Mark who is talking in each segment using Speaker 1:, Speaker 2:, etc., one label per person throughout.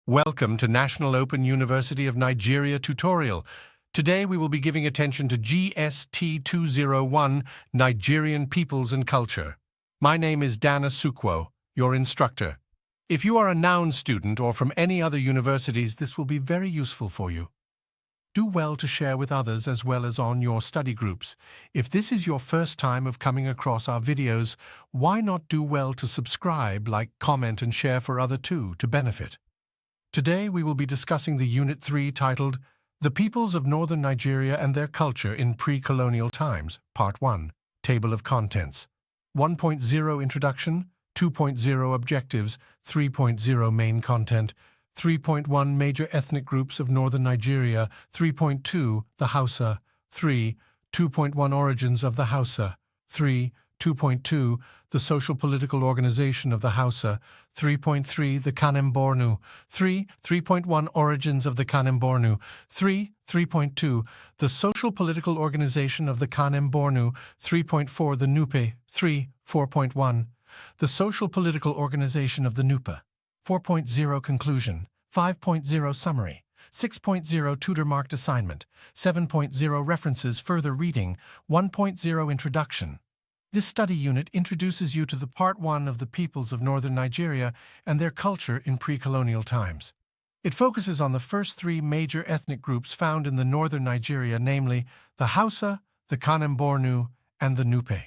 Speaker 1: Welcome to National Open University of Nigeria tutorial. Today we will be giving attention to GST 201, Nigerian Peoples and Culture. My name is Dana Sukwo, your instructor. If you are a noun student or from any other universities, this will be very useful for you. Do well to share with others as well as on your study groups. If this is your first time of coming across our videos, why not do well to subscribe, like, comment and share for others too to benefit. Today we will be discussing the Unit 3 titled The Peoples of Northern Nigeria and Their Culture in Pre-Colonial Times, Part 1, Table of Contents. 1.0 Introduction, 2.0 Objectives, 3.0 Main Content, 3.1 Major Ethnic Groups of Northern Nigeria, 3.2 The Hausa, 3, 2.1 Origins of the Hausa, 3, 2.2 The Socio-Political Organization of the Hausa, 3.3 The Kanem-Bornu, 3, 3.1 Origins of the Kanem-Bornu, 3, 3.2 The Social-Political Organization of the Kanem-Bornu, 3.4 The Nupe, 3, 4.1 The Social-Political Organization of the Nupe, 4.0 Conclusion, 5.0 Summary, 6.0 Tutor-marked assignment, 7.0 References further reading, 1.0 Introduction. This study unit introduces you to the Part 1 of the peoples of Northern Nigeria and their culture in pre-colonial times. It focuses on the first three major ethnic groups found in the Northern Nigeria, namely the Hausa, the Kanem-Bornu, and the Nupe.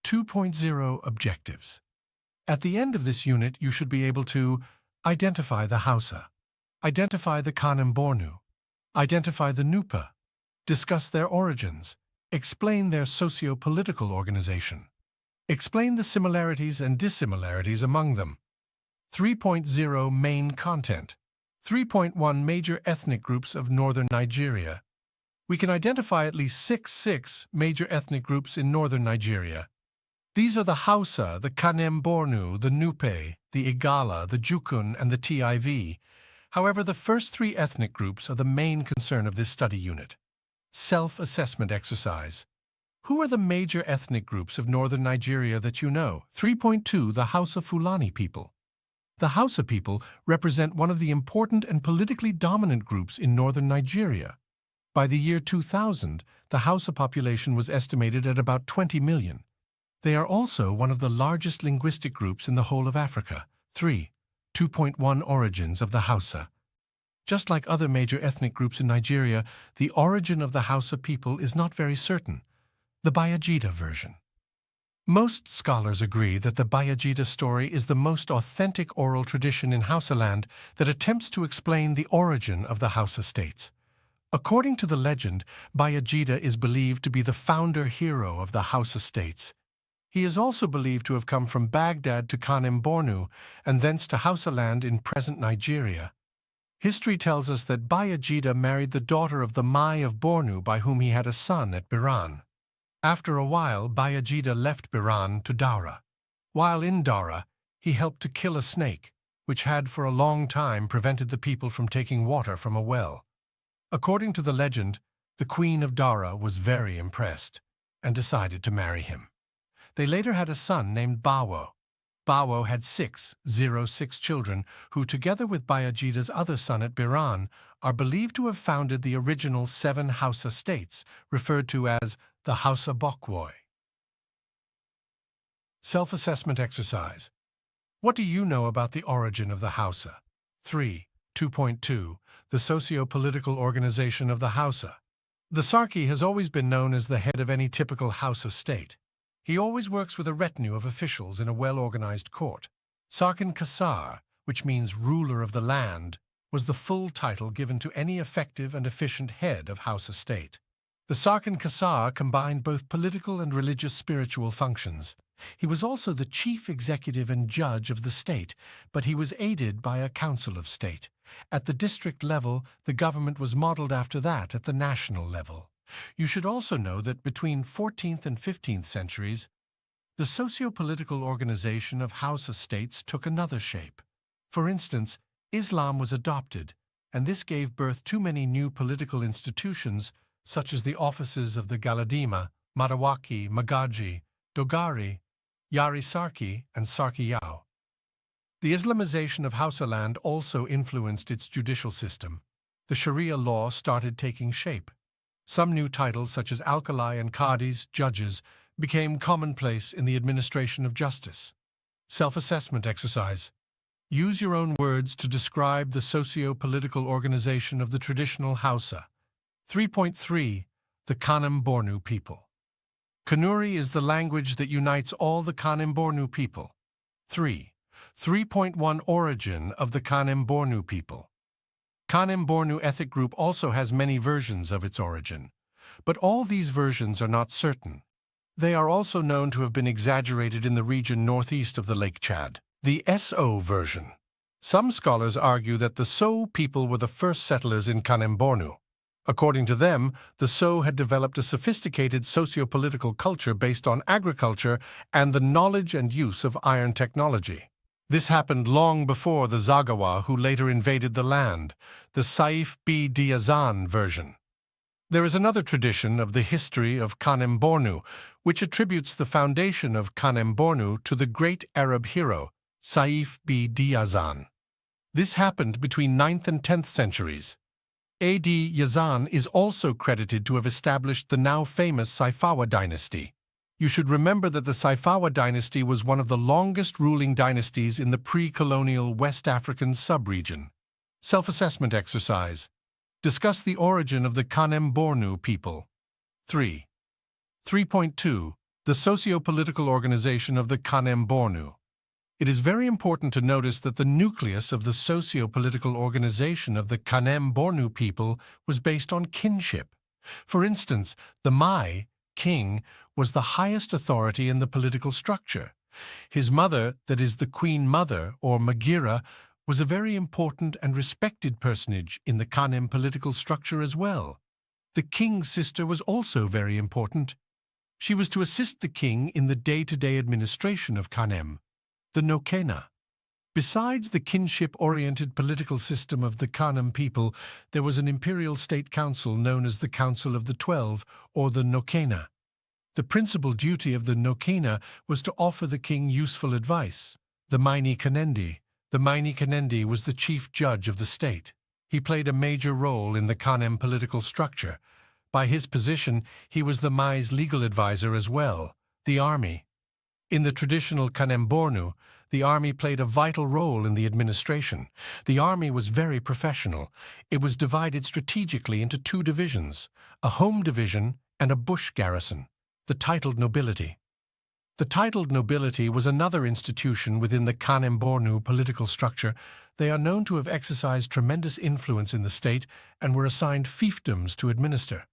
Speaker 1: 2.0 Objectives. At the end of this unit, you should be able to identify the Hausa, identify the Kanem-Bornu, identify the Nupe, discuss their origins, explain their socio-political organization, explain the similarities and dissimilarities among them. 3.0 Main Content. 3.1 Major Ethnic Groups of Northern Nigeria. We can identify at least six major ethnic groups in Northern Nigeria. These are the Hausa, the Kanem-Bornu, the Nupe, the Igala, the Jukun, and the Tiv. However, the first three ethnic groups are the main concern of this study unit. Self-assessment exercise. Who are the major ethnic groups of Northern Nigeria that you know? 3.2 The Hausa Fulani people. The Hausa people represent one of the important and politically dominant groups in Northern Nigeria. By the year 2000, the Hausa population was estimated at about 20 million. They are also one of the largest linguistic groups in the whole of Africa. 3. 2.1 Origins of the Hausa. Just like other major ethnic groups in Nigeria, the origin of the Hausa people is not very certain. The Bayajida version. Most scholars agree that the Bayajida story is the most authentic oral tradition in Hausaland that attempts to explain the origin of the Hausa states. According to the legend, Bayajida is believed to be the founder hero of the Hausa states. He is also believed to have come from Baghdad to Kanem-Bornu and thence to Hausaland in present Nigeria. History tells us that Bayajida married the daughter of the Mai of Bornu, by whom he had a son at Biran. After a while, Bayajida left Biran to Daura. While in Daura, he helped to kill a snake, which had for a long time prevented the people from taking water from a well. According to the legend, the queen of Daura was very impressed and decided to marry him. They later had a son named Bawo. Bawo had 6 children who, together with Bayajida's other son at Biran, are believed to have founded the original 7 Hausa states, referred to as the Hausa Bokwoi. Self-assessment exercise. What do you know about the origin of the Hausa? 3. 2.2 The Socio-Political Organization of the Hausa. The Sarki has always been known as the head of any typical Hausa state. He always works with a retinue of officials in a well-organized court. Sarkin Kasar, which means ruler of the land, was the full title given to any effective and efficient head of Hausa state. The Sarkin Kasar combined both political and religious spiritual functions. He was also the chief executive and judge of the state, but he was aided by a council of state. At the district level, the government was modeled after that at the national level. You should also know that between 14th and 15th centuries, the socio-political organization of Hausa states took another shape. For instance, Islam was adopted, and this gave birth to many new political institutions, such as the offices of the Galadima, Madawaki, Magaji, Dogari, Yari Sarki, and Sarki Yao. The Islamization of Hausaland also influenced its judicial system. The Sharia law started taking shape. Some new titles, such as alkali and qadis, judges, became commonplace in the administration of justice. Self-assessment exercise. Use your own words to describe the socio-political organization of the traditional Hausa. 3.3. The Kanem-Bornu people. Kanuri is the language that unites all the Kanem-Bornu people. 3.1 Origin of the Kanem-Bornu people. Kanem-Bornu ethnic group also has many versions of its origin, but all these versions are not certain. They are also known to have been exaggerated in the region northeast of the Lake Chad. The So version. Some scholars argue that the So people were the first settlers in Kanem-Bornu. According to them, the So had developed a sophisticated socio-political culture based on agriculture and the knowledge and use of iron technology. This happened long before the Zagawa, who later invaded the land, the Saif B. Diazan version. There is another tradition of the history of Kanem-Bornu, which attributes the foundation of Kanem-Bornu to the great Arab hero, Saif B. Diazan. This happened between 9th and 10th centuries. A.D. Yazan is also credited to have established the now famous Saifawa dynasty. You should remember that the Saifawa dynasty was one of the longest ruling dynasties in the pre-colonial West African sub-region. Self-assessment exercise. Discuss the origin of the Kanem-Bornu people. 3.2. The socio-political organization of the Kanem-Bornu. It is very important to notice that the nucleus of the socio-political organization of the Kanem-Bornu people was based on kinship. For instance, the Mai, king, was the highest authority in the political structure. His mother, that is the Queen Mother, or Magira, was a very important and respected personage in the Kanem political structure as well. The king's sister was also very important. She was to assist the king in the day-to-day administration of Kanem, the Nokena. Besides the kinship-oriented political system of the Kanem people, there was an imperial state council known as the Council of the 12, or the Nokena. The principal duty of the Nokena was to offer the king useful advice. The Maini Kanendi was the chief judge of the state. He played a major role in the Kanem political structure. By his position, he was the Mai's legal advisor as well. The army. In the traditional Kanem-Bornu, the army played a vital role in the administration. The army was very professional. It was divided strategically into two divisions, a home division and a bush garrison. The titled nobility. The titled nobility was another institution within the Kanem-Bornu political structure. They are known to have exercised tremendous influence in the state and were assigned fiefdoms to administer.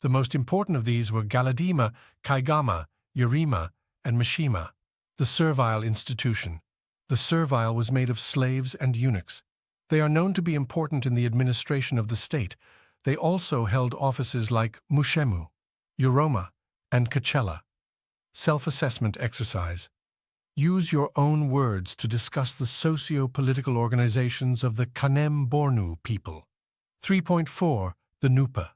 Speaker 1: The most important of these were Galadima, Kaigama, Yerima, and Mishima. The servile institution. The servile was made of slaves and eunuchs. They are known to be important in the administration of the state. They also held offices like Mushemu, Yoroma, and Kachela. Self-assessment exercise. Use your own words to discuss the socio-political organizations of the Kanem-Bornu people. 3.4. The Nupe.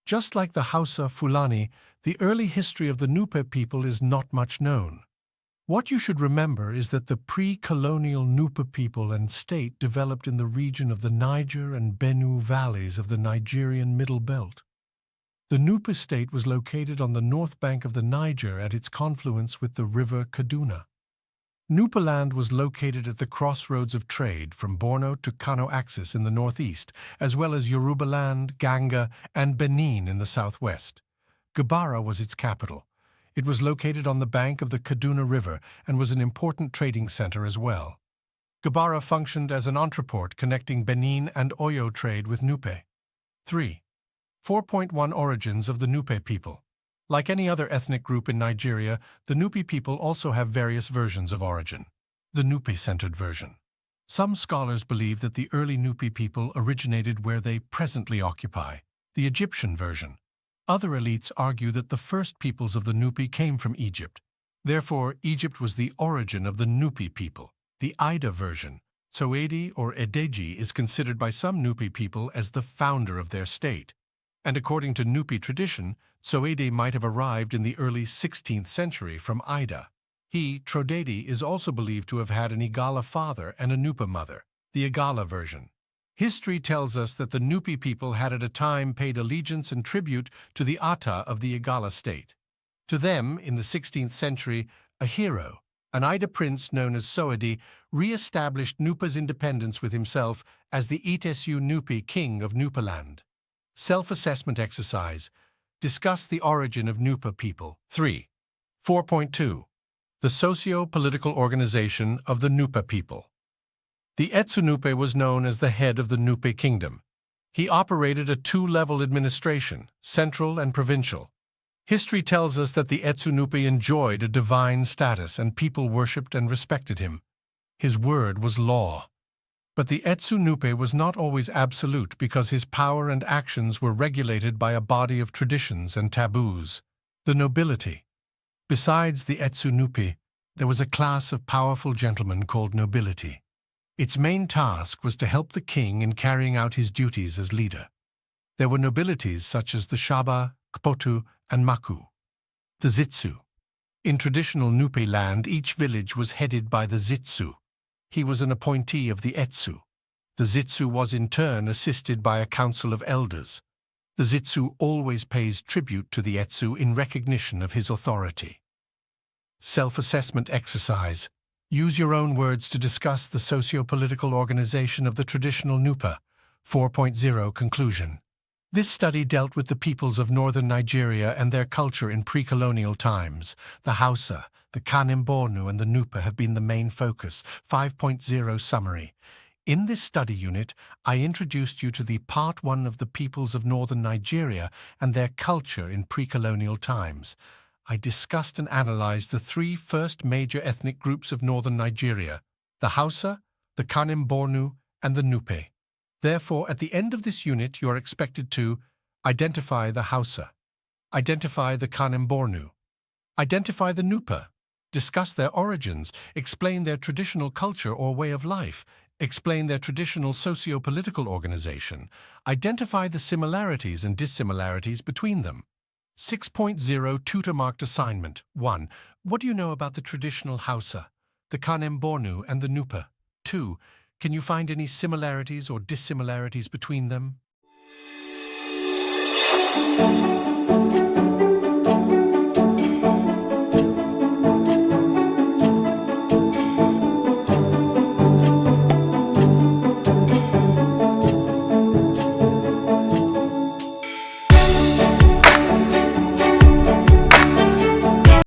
Speaker 1: Just like the Hausa Fulani, the early history of the Nupe people is not much known. What you should remember is that the pre-colonial Nupe people and state developed in the region of the Niger and Benue valleys of the Nigerian Middle Belt. The Nupe state was located on the north bank of the Niger at its confluence with the river Kaduna. Nupeland was located at the crossroads of trade from Borno to Kano axis in the northeast, as well as Yorubaland, Ganga, and Benin in the southwest. Gabara was its capital. It was located on the bank of the Kaduna River and was an important trading center as well. Gabara functioned as an entreport connecting Benin and Oyo trade with Nupe. 4.1 Origins of the Nupe people. Like any other ethnic group in Nigeria, the Nupe people also have various versions of origin. The Nupe-centered version. Some scholars believe that the early Nupe people originated where they presently occupy, the Egyptian version. Other elites argue that the first peoples of the Nupe came from Egypt. Therefore, Egypt was the origin of the Nupe people. The Ida version, Soedi or Edeji, is considered by some Nupe people as the founder of their state. And according to Nupe tradition, Soede might have arrived in the early 16th century from Ida. He, Trodadi, is also believed to have had an Igala father and a Nupa mother, the Igala version. History tells us that the Nupi people had at a time paid allegiance and tribute to the Ata of the Igala state. To them, in the 16th century, a hero, an Ida prince known as Soadi, re-established Nupa's independence with himself as the Itesu Nupi king of Nupaland. Self-assessment exercise. Discuss the origin of Nupa people. 3. 4.2. The socio-political organization of the Nupa people. The Etsunupe was known as the head of the Nupe kingdom. He operated a two-level administration, central and provincial. History tells us that the Etsunupe enjoyed a divine status and people worshipped and respected him. His word was law. But the Etsunupe was not always absolute because his power and actions were regulated by a body of traditions and taboos. The nobility. Besides the Etsunupe, there was a class of powerful gentlemen called nobility. Its main task was to help the king in carrying out his duties as leader. There were nobilities such as the Shaba, Kpotu, and Maku. The Zitsu. In traditional Nupe land, each village was headed by the Zitsu. He was an appointee of the Etsu. The Zitsu was in turn assisted by a council of elders. The Zitsu always pays tribute to the Etsu in recognition of his authority. Self-assessment exercise. Use your own words to discuss the socio-political organization of the traditional Nupa. 4.0 Conclusion. This study dealt with the peoples of northern Nigeria and their culture in pre-colonial times. The Hausa, the Kanem-Bornu, and the Nupa have been the main focus. 5.0 Summary. In this study unit, I introduced you to the Part 1 of the peoples of northern Nigeria and their culture in pre-colonial times. I discussed and analyzed the three first major ethnic groups of northern Nigeria, the Hausa, the Kanem-Bornu, and the Nupe. Therefore, at the end of this unit, you are expected to identify the Hausa, identify the Kanem-Bornu, identify the Nupa, discuss their origins, explain their traditional culture or way of life, explain their traditional socio-political organization, identify the similarities and dissimilarities between them. 6.0 Tutor-marked assignment. 1. What do you know about the traditional Hausa, the Kanem-Bornu, and the Nupa? 2. Can you find any similarities or dissimilarities between them?